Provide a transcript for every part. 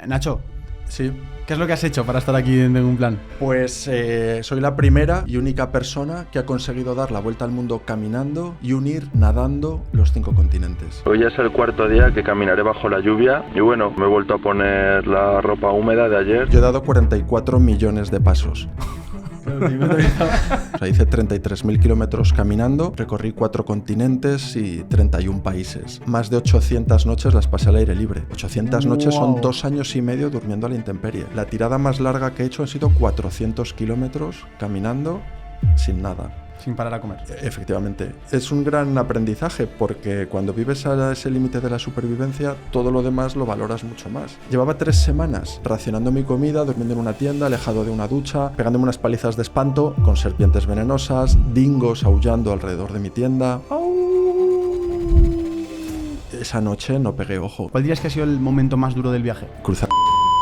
Nacho, Sí. ¿qué es lo que has hecho para estar aquí en Tengo un Plan? Pues soy la primera y única persona que ha conseguido dar la vuelta al mundo caminando y unir nadando los 5 continentes. Hoy ya es el cuarto día que caminaré bajo la lluvia y bueno, me he vuelto a poner la ropa húmeda de ayer. Yo he dado 44 millones de pasos. O sea, hice 33.000 kilómetros caminando, recorrí 4 continentes y 31 países. Más de 800 noches las pasé al aire libre. 800 noches son 2 años y medio durmiendo a la intemperie. La tirada más larga que he hecho han sido 400 kilómetros caminando sin nada. Sin parar a comer. Efectivamente. Es un gran aprendizaje porque cuando vives a ese límite de la supervivencia, todo lo demás lo valoras mucho más. Llevaba 3 semanas racionando mi comida, durmiendo en una tienda, alejado de una ducha, pegándome unas palizas de espanto con serpientes venenosas, dingos aullando alrededor de mi tienda. Esa noche no pegué ojo. ¿Cuál dirías que ha sido el momento más duro del viaje? Cruzar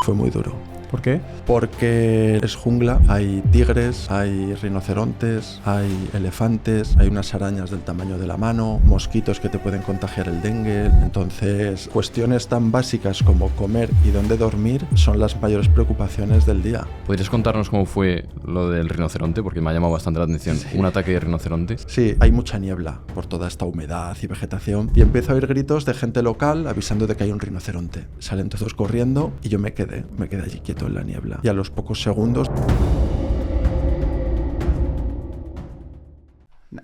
fue muy duro. ¿Por qué? Porque es jungla, hay tigres, hay rinocerontes, hay elefantes, hay unas arañas del tamaño de la mano, mosquitos que te pueden contagiar el dengue. Entonces, cuestiones tan básicas como comer y dónde dormir son las mayores preocupaciones del día. ¿Podrías contarnos cómo fue lo del rinoceronte? Porque me ha llamado bastante la atención. Sí. Un ataque de rinoceronte. Sí, hay mucha niebla por toda esta humedad y vegetación y empiezo a oír gritos de gente local avisando de que hay un rinoceronte. Salen todos corriendo y yo me quedé allí quieto en la niebla. Y a los pocos segundos...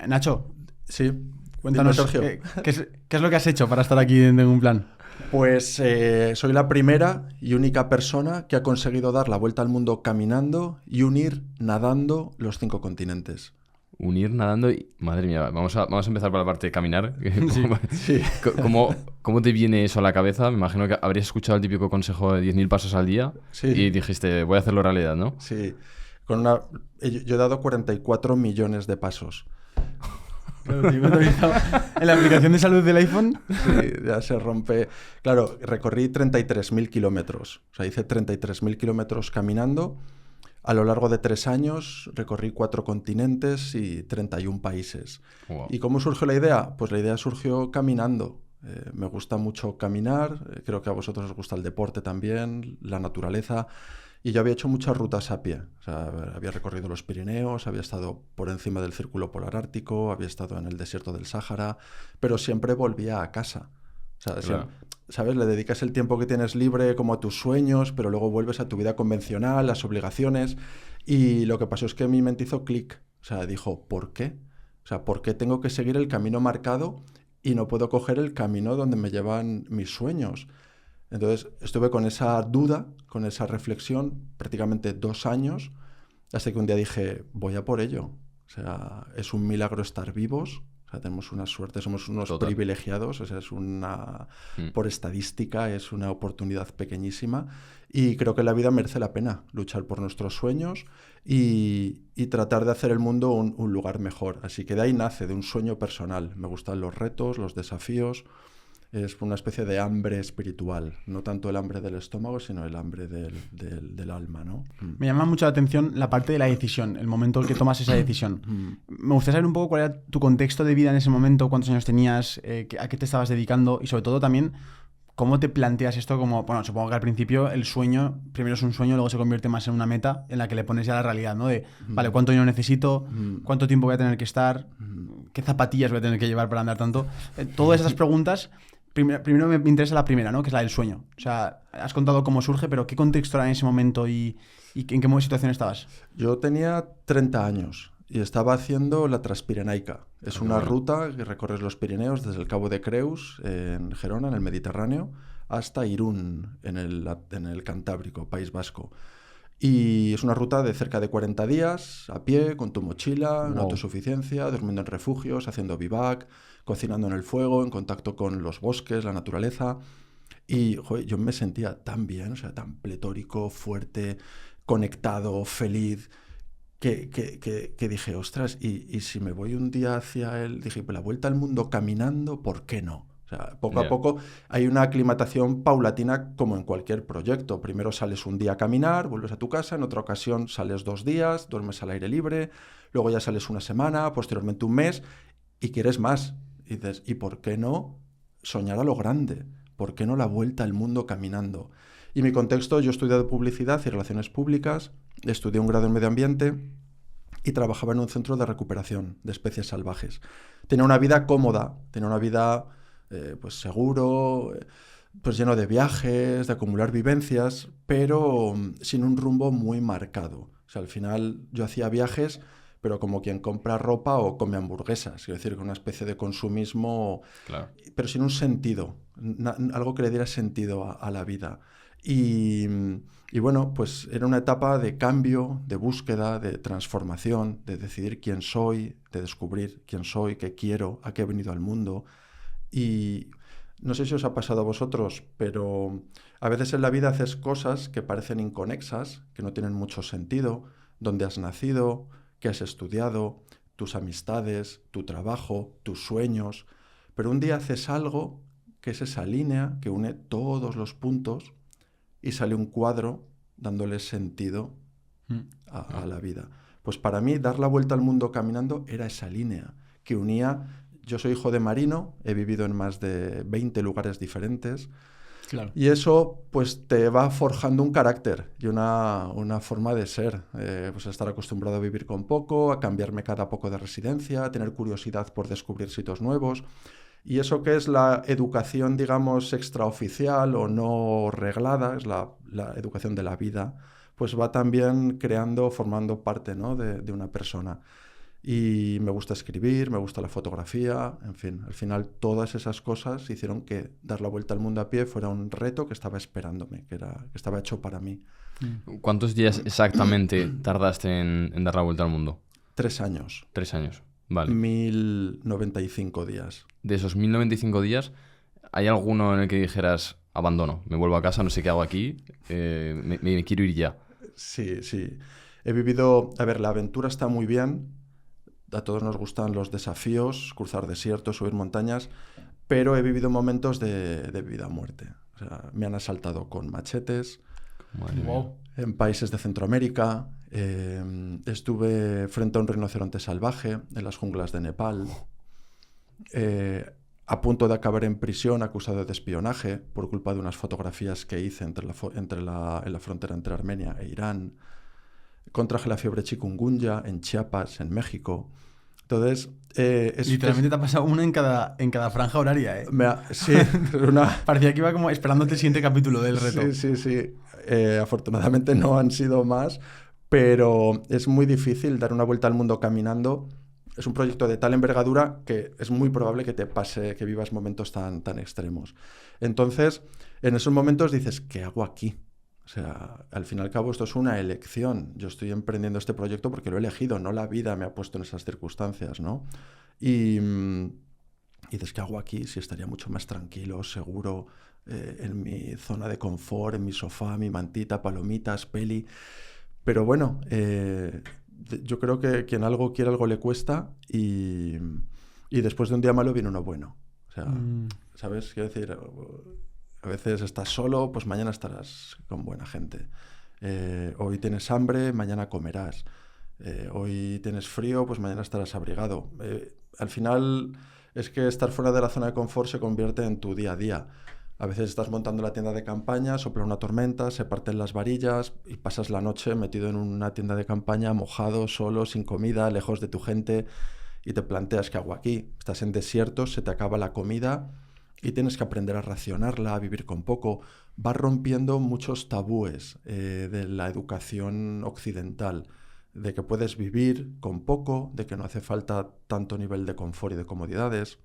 Nacho, Sí, cuéntanos, dime, Sergio. ¿qué es lo que has hecho para estar aquí en Tengo un Plan? Pues soy la primera y única persona que ha conseguido dar la vuelta al mundo caminando y unir nadando los 5 continentes. Unir nadando y... Madre mía, vamos a empezar por la parte de caminar. Sí. ¿Cómo te viene eso a la cabeza? Me imagino que habrías escuchado el típico consejo de 10.000 pasos al día Sí. y dijiste, voy a hacerlo realidad, ¿no? Sí, yo he dado 44 millones de pasos. ¿En la aplicación de salud del iPhone? Sí, ya se rompe. Claro, recorrí 33.000 kilómetros. O sea, hice 33.000 kilómetros caminando. A lo largo de 3 años recorrí 4 continentes y 31 países. Wow. ¿Y cómo surgió la idea? Pues la idea surgió caminando. Me gusta mucho caminar, creo que a vosotros os gusta el deporte también, la naturaleza. Y yo había hecho muchas rutas a pie. O sea, había recorrido los Pirineos, había estado por encima del Círculo Polar Ártico, había estado en el desierto del Sáhara, pero siempre volvía a casa. O sea, Claro. ¿sabes? Le dedicas el tiempo que tienes libre como a tus sueños, pero luego vuelves a tu vida convencional, las obligaciones. Y lo que pasó es que mi mente hizo clic. O sea, dijo, ¿por qué? O sea, ¿por qué tengo que seguir el camino marcado y no puedo coger el camino donde me llevan mis sueños? Entonces estuve con esa duda, con esa reflexión, prácticamente 2 años, hasta que un día dije, voy a por ello. O sea, es un milagro estar vivos. O sea, tenemos una suerte, somos unos Total. privilegiados, o sea, por estadística es una oportunidad pequeñísima y creo que la vida merece la pena luchar por nuestros sueños y tratar de hacer el mundo un lugar mejor. Así que de ahí nace, de un sueño personal. Me gustan los retos, los desafíos. Es una especie de hambre espiritual, no tanto el hambre del estómago, sino el hambre del alma, ¿no? Me llama mucho la atención la parte de la decisión, el momento en que tomas esa decisión. Me gustaría saber un poco cuál era tu contexto de vida en ese momento, cuántos años tenías, a qué te estabas dedicando y sobre todo también cómo te planteas esto como, bueno, supongo que al principio el sueño, primero es un sueño, luego se convierte más en una meta en la que le pones ya la realidad, ¿no? De, vale, ¿cuánto dinero necesito? ¿Cuánto tiempo voy a tener que estar? ¿Qué zapatillas voy a tener que llevar para andar tanto? Todas esas preguntas... Primero me interesa la primera, ¿no? Que es la del sueño. O sea, has contado cómo surge, pero ¿qué contexto era en ese momento y en qué situación estabas? Yo tenía 30 años y estaba haciendo la Transpirenaica. Es una ruta que recorres los Pirineos desde el Cabo de Creus, en Gerona, en el Mediterráneo, hasta Irún, en el Cantábrico, País Vasco. Y es una ruta de cerca de 40 días, a pie, con tu mochila, en autosuficiencia, durmiendo en refugios, haciendo bivac, cocinando en el fuego, en contacto con los bosques, la naturaleza. Y joder, yo me sentía tan bien, o sea, tan pletórico, fuerte, conectado, feliz, que dije, ostras, y si me voy un día hacia él, dije, pues la vuelta al mundo caminando, ¿por qué no? O sea, poco a poco hay una aclimatación paulatina como en cualquier proyecto. Primero sales un día a caminar, vuelves a tu casa, en otra ocasión sales 2 días, duermes al aire libre, luego ya sales una semana, posteriormente un mes y quieres más. Y dices, ¿y por qué no soñar a lo grande? ¿Por qué no la vuelta al mundo caminando? Y mi contexto, yo he estudiado publicidad y relaciones públicas, estudié un grado en medio ambiente y trabajaba en un centro de recuperación de especies salvajes. Tenía una vida cómoda, tenía una vida pues seguro, pues lleno de viajes, de acumular vivencias, pero sin un rumbo muy marcado. O sea, al final yo hacía viajes, pero como quien compra ropa o come hamburguesas, es decir, con una especie de consumismo, Claro. pero sin un sentido, algo que le diera sentido a la vida. Y bueno, pues era una etapa de cambio, de búsqueda, de transformación, de decidir quién soy, de descubrir quién soy, qué quiero, a qué he venido al mundo. Y no sé si os ha pasado a vosotros, pero a veces en la vida haces cosas que parecen inconexas, que no tienen mucho sentido, dónde has nacido, qué has estudiado, tus amistades, tu trabajo, tus sueños, pero un día haces algo que es esa línea que une todos los puntos y sale un cuadro dándole sentido a la vida. Pues para mí dar la vuelta al mundo caminando era esa línea que unía. Yo soy hijo de marino, he vivido en más de 20 lugares diferentes. Claro. Y eso pues te va forjando un carácter y una forma de ser. Pues estar acostumbrado a vivir con poco, a cambiarme cada poco de residencia, a tener curiosidad por descubrir sitios nuevos. Y eso que es la educación, digamos, extraoficial o no reglada, es la educación de la vida, pues va también creando, formando parte, ¿no?, de una persona. Y me gusta escribir, me gusta la fotografía, en fin, al final todas esas cosas hicieron que dar la vuelta al mundo a pie fuera un reto que estaba esperándome, que estaba hecho para mí. ¿Cuántos días exactamente tardaste en dar la vuelta al mundo? 3 años. 3 años, vale. 1095 días. De esos 1095 días, ¿hay alguno en el que dijeras, abandono, me vuelvo a casa, no sé qué hago aquí, me quiero ir ya? Sí, sí. He vivido... A ver, la aventura está muy bien. A todos nos gustan los desafíos, cruzar desiertos, subir montañas, pero he vivido momentos de vida o muerte. O sea, me han asaltado con machetes, en países de Centroamérica, estuve frente a un rinoceronte salvaje en las junglas de Nepal, a punto de acabar en prisión acusado de espionaje por culpa de unas fotografías que hice en la frontera entre Armenia e Irán. Contraje la fiebre chikungunya en Chiapas, en México. Entonces... Literalmente te ha pasado una en cada franja horaria, ¿eh? Sí, Parecía que iba como esperándote el siguiente capítulo del reto. Sí. Afortunadamente no han sido más, pero es muy difícil dar una vuelta al mundo caminando. Es un proyecto de tal envergadura que es muy probable que te pase, que vivas momentos tan extremos. Entonces, en esos momentos dices, ¿qué hago aquí? O sea, al fin y al cabo esto es una elección. Yo estoy emprendiendo este proyecto porque lo he elegido, no la vida me ha puesto en esas circunstancias, ¿no? Y dices, ¿qué hago aquí? Si estaría mucho más tranquilo, seguro, en mi zona de confort, en mi sofá, mi mantita, palomitas, peli. Pero bueno, yo creo que quien algo quiere, algo le cuesta y después de un día malo viene uno bueno. O sea, ¿sabes? Quiero decir... A veces estás solo, pues mañana estarás con buena gente. Hoy tienes hambre, mañana comerás. Hoy tienes frío, pues mañana estarás abrigado. Al final es que estar fuera de la zona de confort se convierte en tu día a día. A veces estás montando la tienda de campaña, sopla una tormenta, se parten las varillas y pasas la noche metido en una tienda de campaña, mojado, solo, sin comida, lejos de tu gente y te planteas, ¿qué hago aquí? Estás en desierto, se te acaba la comida... Y tienes que aprender a racionarla, a vivir con poco. Vas rompiendo muchos tabúes de la educación occidental, de que puedes vivir con poco, de que no hace falta tanto nivel de confort y de comodidades.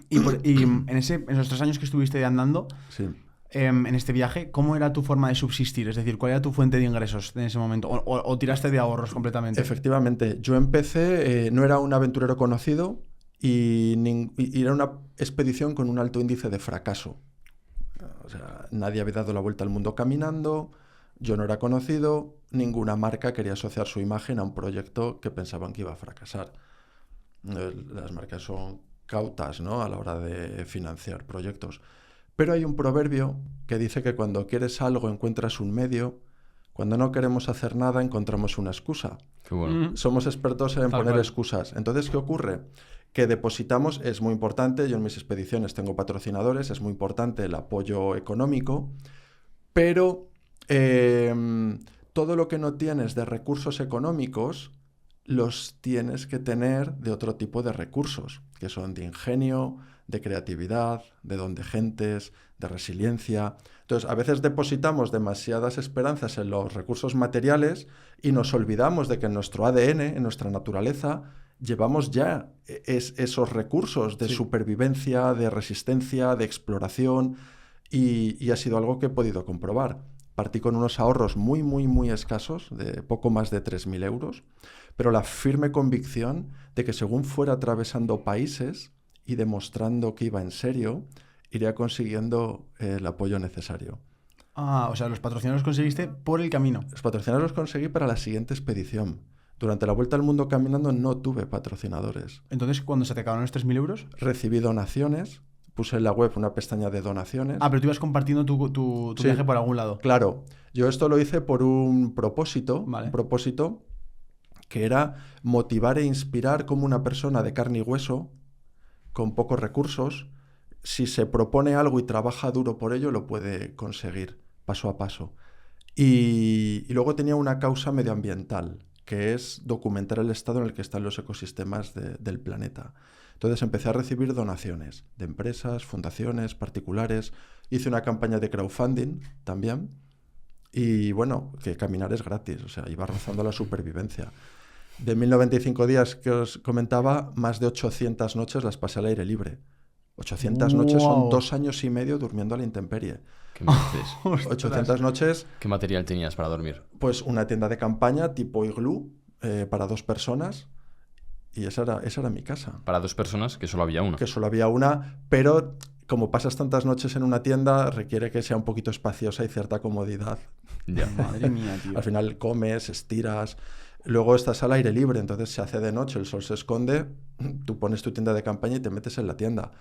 Y en esos 3 años que estuviste andando, sí. En este viaje, ¿cómo era tu forma de subsistir? Es decir, ¿cuál era tu fuente de ingresos en ese momento? ¿O tiraste de ahorros completamente? Efectivamente. Yo empecé, no era un aventurero conocido, y era una expedición con un alto índice de fracaso. O sea, nadie había dado la vuelta al mundo caminando, yo no era conocido, ninguna marca quería asociar su imagen a un proyecto que pensaban que iba a fracasar. Las marcas son cautas, ¿no?, a la hora de financiar proyectos. Pero hay un proverbio que dice que cuando quieres algo encuentras un medio, cuando no queremos hacer nada encontramos una excusa. Qué bueno. Somos expertos en poner excusas. Entonces, ¿qué ocurre? que depositamos es muy importante. Yo en mis expediciones tengo patrocinadores, es muy importante el apoyo económico, pero todo lo que no tienes de recursos económicos los tienes que tener de otro tipo de recursos, que son de ingenio, de creatividad, de don de gentes, de resiliencia. Entonces, a veces depositamos demasiadas esperanzas en los recursos materiales y nos olvidamos de que en nuestro ADN, en nuestra naturaleza, llevamos ya esos recursos de supervivencia, de resistencia, de exploración, y ha sido algo que he podido comprobar. Partí con unos ahorros muy, muy, muy escasos, de poco más de 3.000 euros, pero la firme convicción de que según fuera atravesando países y demostrando que iba en serio, iría consiguiendo el apoyo necesario. O sea, los patrocinadores los conseguiste por el camino. Los patrocinadores los conseguí para la siguiente expedición. Durante la Vuelta al Mundo caminando no tuve patrocinadores. Entonces, ¿cuándo se te acabaron los 3.000 euros? Recibí donaciones, puse en la web una pestaña de donaciones. Pero tú ibas compartiendo tu Sí, viaje por algún lado. Claro, yo esto lo hice por un propósito, Vale. un propósito que era motivar e inspirar como una persona de carne y hueso, con pocos recursos, si se propone algo y trabaja duro por ello, lo puede conseguir paso a paso. Y luego tenía una causa medioambiental, que es documentar el estado en el que están los ecosistemas del planeta. Entonces empecé a recibir donaciones de empresas, fundaciones, particulares. Hice una campaña de crowdfunding también. Y bueno, que caminar es gratis, o sea, iba rozando la supervivencia. De 1.095 días que os comentaba, más de 800 noches las pasé al aire libre. 800 noches son 2 años y medio durmiendo a la intemperie. ¿Qué me dices? 800 noches, ¿Qué material tenías para dormir? pues una tienda de campaña tipo iglú para 2 personas, y esa era mi casa. Para 2 personas, que solo había una. Que solo había una, pero como pasas tantas noches en una tienda, requiere que sea un poquito espaciosa y cierta comodidad. Ya. Madre mía, tío. Al final comes, estiras, luego estás al aire libre, entonces se hace de noche, el sol se esconde, tú pones tu tienda de campaña y te metes en la tienda.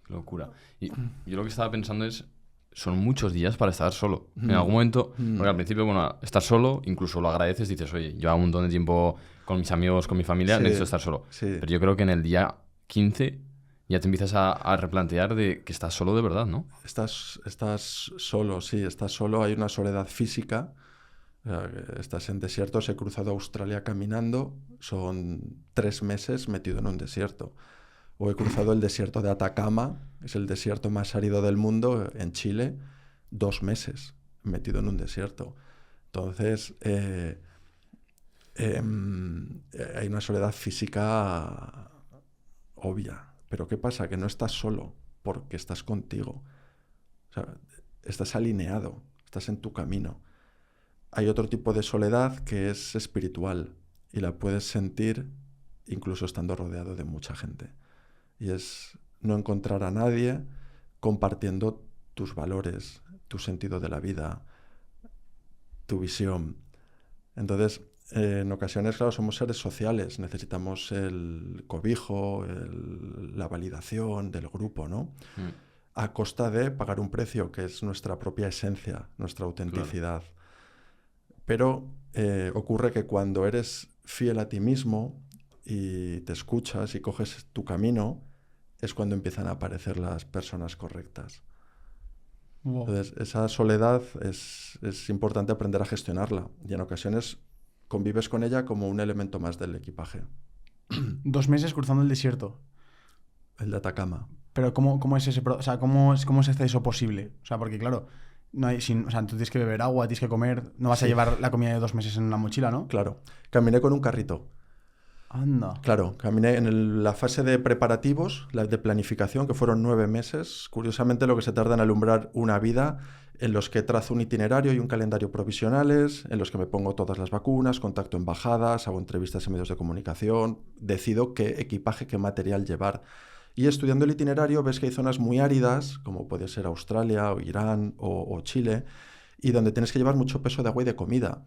Qué locura. Y yo lo que estaba pensando es, son muchos días para estar solo. En algún momento, porque al principio, bueno, estar solo, incluso lo agradeces, dices, oye, llevo un montón de tiempo con mis amigos, con mi familia, Sí, necesito estar solo. sí. Pero yo creo que en el día 15 ya te empiezas a replantear de que estás solo de verdad, ¿no? Estás solo, sí, estás solo, hay una soledad física. Estás en desiertos, he cruzado Australia caminando, son 3 meses metido en un desierto. O he cruzado el desierto de Atacama, es el desierto más árido del mundo, en Chile, 2 meses metido en un desierto. Entonces, hay una soledad física obvia. Pero ¿qué pasa? Que no estás solo porque estás contigo. O sea, estás alineado, estás en tu camino. Hay otro tipo de soledad que es espiritual y la puedes sentir incluso estando rodeado de mucha gente. Y es no encontrar a nadie compartiendo tus valores, tu sentido de la vida, tu visión. Entonces, en ocasiones, claro, somos seres sociales, necesitamos el cobijo, la validación del grupo, ¿no? A costa de pagar un precio que es nuestra propia esencia, nuestra autenticidad. Claro. Pero ocurre que cuando eres fiel a ti mismo y te escuchas y coges tu camino, es cuando empiezan a aparecer las personas correctas. Wow. Entonces, esa soledad es importante aprender a gestionarla y en ocasiones convives con ella como un elemento más del equipaje. 2 meses cruzando el desierto. El de Atacama. Pero ¿cómo es ese o sea, ¿cómo se hace eso posible? O sea, porque claro, no hay, o sea, tú tienes que beber agua, tienes que comer, no vas a llevar la comida de 2 meses en una mochila, ¿no? Claro. Caminé con un carrito. Anda. Claro, caminé en la fase de preparativos, la de planificación, que fueron 9 meses. Curiosamente, lo que se tarda en alumbrar una vida, en los que trazo un itinerario y un calendario provisionales, en los que me pongo todas las vacunas, contacto embajadas, hago entrevistas en medios de comunicación, decido qué equipaje, qué material llevar. Y estudiando el itinerario ves que hay zonas muy áridas, como puede ser Australia o Irán o Chile, y donde tienes que llevar mucho peso de agua y de comida.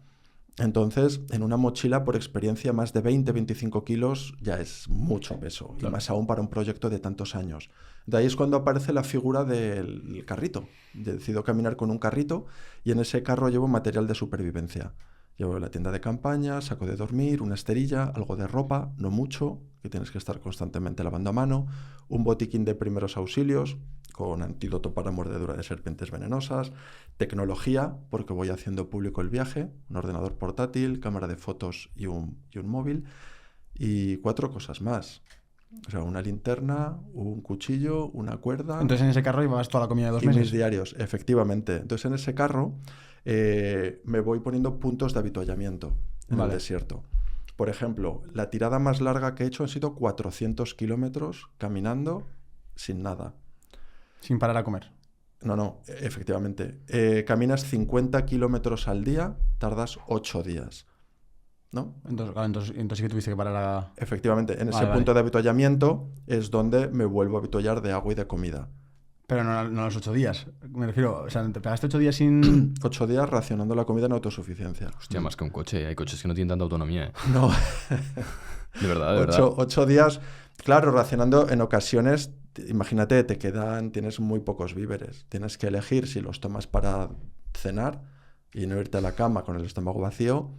Entonces, en una mochila, por experiencia, más de 20-25 kilos ya es mucho peso, claro. Y más aún para un proyecto de tantos años. De ahí es cuando aparece la figura del carrito. Decido caminar con un carrito y en ese carro llevo material de supervivencia. Llevo la tienda de campaña, saco de dormir, una esterilla, algo de ropa, no mucho, que tienes que estar constantemente lavando a mano, un botiquín de primeros auxilios con antídoto para mordedura de serpientes venenosas, tecnología, porque voy haciendo público el viaje, un ordenador portátil, cámara de fotos y un móvil, y 4 cosas más. O sea, una linterna, un cuchillo, una cuerda... Entonces en ese carro llevabas toda la comida de 2 y meses. mis diarios, efectivamente. Entonces en ese carro me voy poniendo puntos de avituallamiento en el desierto. Por ejemplo, la tirada más larga que he hecho han sido 400 kilómetros caminando sin nada. Sin parar a comer. No, efectivamente. Caminas 50 kilómetros al día, tardas 8 días. ¿No? Entonces sí que tuviste que parar a... Efectivamente, en ese punto de avituallamiento es donde me vuelvo a avituallar de agua y de comida. Pero no a los 8 días. Me refiero, o sea, te pegaste 8 días sin... 8 días racionando la comida en autosuficiencia. Hostia, más que un coche. Hay coches que no tienen tanta autonomía, ¿eh? No. De verdad, de verdad. 8 días, claro, racionando en ocasiones, imagínate, tienes muy pocos víveres. Tienes que elegir si los tomas para cenar y no irte a la cama con el estómago vacío,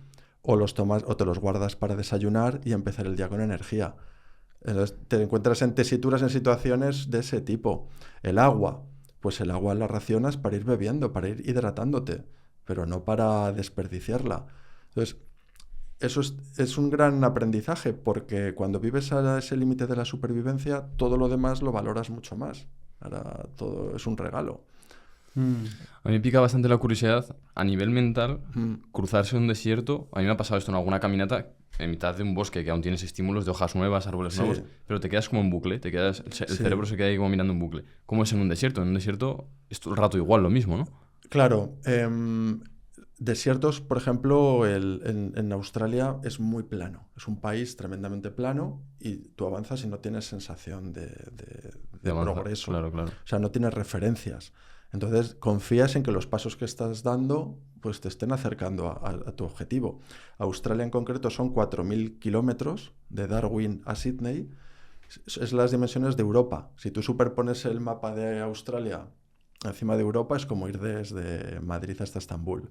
o los tomas o te los guardas para desayunar y empezar el día con energía. Entonces, te encuentras en tesituras, en situaciones de ese tipo. El agua, pues el agua la racionas para ir bebiendo, para ir hidratándote, pero no para desperdiciarla. Entonces, eso es un gran aprendizaje, porque cuando vives a ese límite de la supervivencia, todo lo demás lo valoras mucho más. Ahora todo es un regalo. A mí me pica bastante la curiosidad a nivel mental, cruzarse un desierto. A mí me ha pasado esto en alguna caminata en mitad de un bosque que aún tienes estímulos de hojas nuevas, árboles nuevos, pero te quedas como en bucle, el cerebro se queda ahí como mirando en bucle. ¿Cómo es en un desierto? En un desierto es todo el rato igual, lo mismo, ¿no? Claro. Desiertos, por ejemplo, en Australia es muy plano. Es un país tremendamente plano y tú avanzas y no tienes sensación de progreso. Claro. O sea, no tienes referencias. Entonces, confías en que los pasos que estás dando pues te estén acercando a tu objetivo. Australia en concreto son 4.000 kilómetros de Darwin a Sydney. Es las dimensiones de Europa. Si tú superpones el mapa de Australia encima de Europa, es como ir desde Madrid hasta Estambul.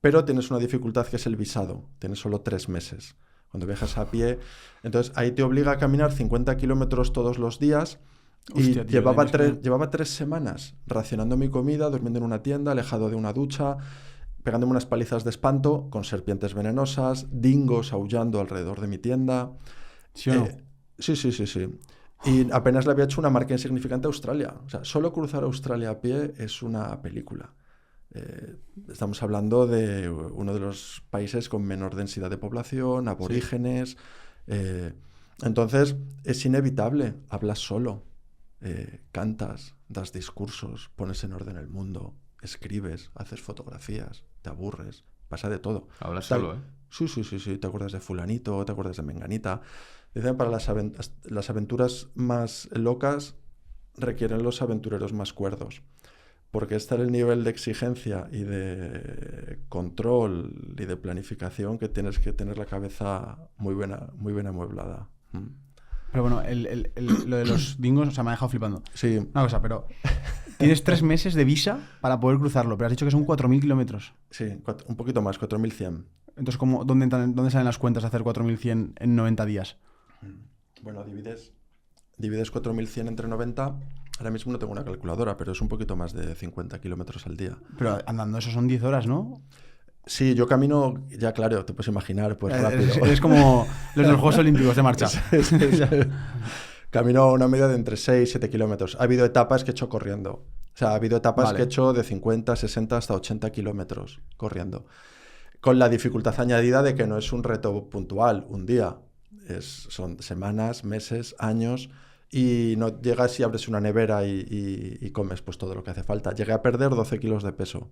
Pero tienes una dificultad que es el visado. Tienes solo 3 meses. Cuando viajas a pie, entonces ahí te obliga a caminar 50 kilómetros todos los días. Hostia, Y tío, llevaba 3 semanas racionando mi comida, durmiendo en una tienda, alejado de una ducha, pegándome unas palizas de espanto con serpientes venenosas, dingos aullando alrededor de mi tienda. ¿Sí o no? Sí. Y apenas le había hecho una marca insignificante a Australia. O sea, solo cruzar Australia a pie es una película. Estamos hablando de uno de los países con menor densidad de población, aborígenes. Entonces, es inevitable. Hablas solo. Cantas, das discursos, pones en orden el mundo, escribes, haces fotografías, te aburres, pasa de todo. Hablas solo, ¿eh? Sí, te acuerdas de fulanito, te acuerdas de menganita. Dicen, para las aventuras más locas requieren los aventureros más cuerdos, porque está el nivel de exigencia y de control y de planificación que tienes que tener la cabeza muy bien amueblada. Pero bueno, lo de los dingos, o sea, me ha dejado flipando. Sí. Una cosa, pero tienes 3 meses de visa para poder cruzarlo, pero has dicho que son 4.000 kilómetros. Sí, un poquito más, 4.100. Entonces, ¿dónde salen las cuentas de hacer 4.100 en 90 días? Bueno, divides 4.100 entre 90. Ahora mismo no tengo una calculadora, pero es un poquito más de 50 kilómetros al día. Pero andando eso son 10 horas, ¿no? Sí, yo camino, ya claro, te puedes imaginar, pues rápido. Es como los de los Juegos Olímpicos de marcha. Sí. Camino a una media de entre 6 y 7 kilómetros. Ha habido etapas que he hecho corriendo. O sea, ha habido etapas que he hecho de 50, 60 hasta 80 kilómetros corriendo. Con la dificultad añadida de que no es un reto puntual, un día. Son semanas, meses, años, y no llegas y abres una nevera y comes pues todo lo que hace falta. Llegué a perder 12 kilos de peso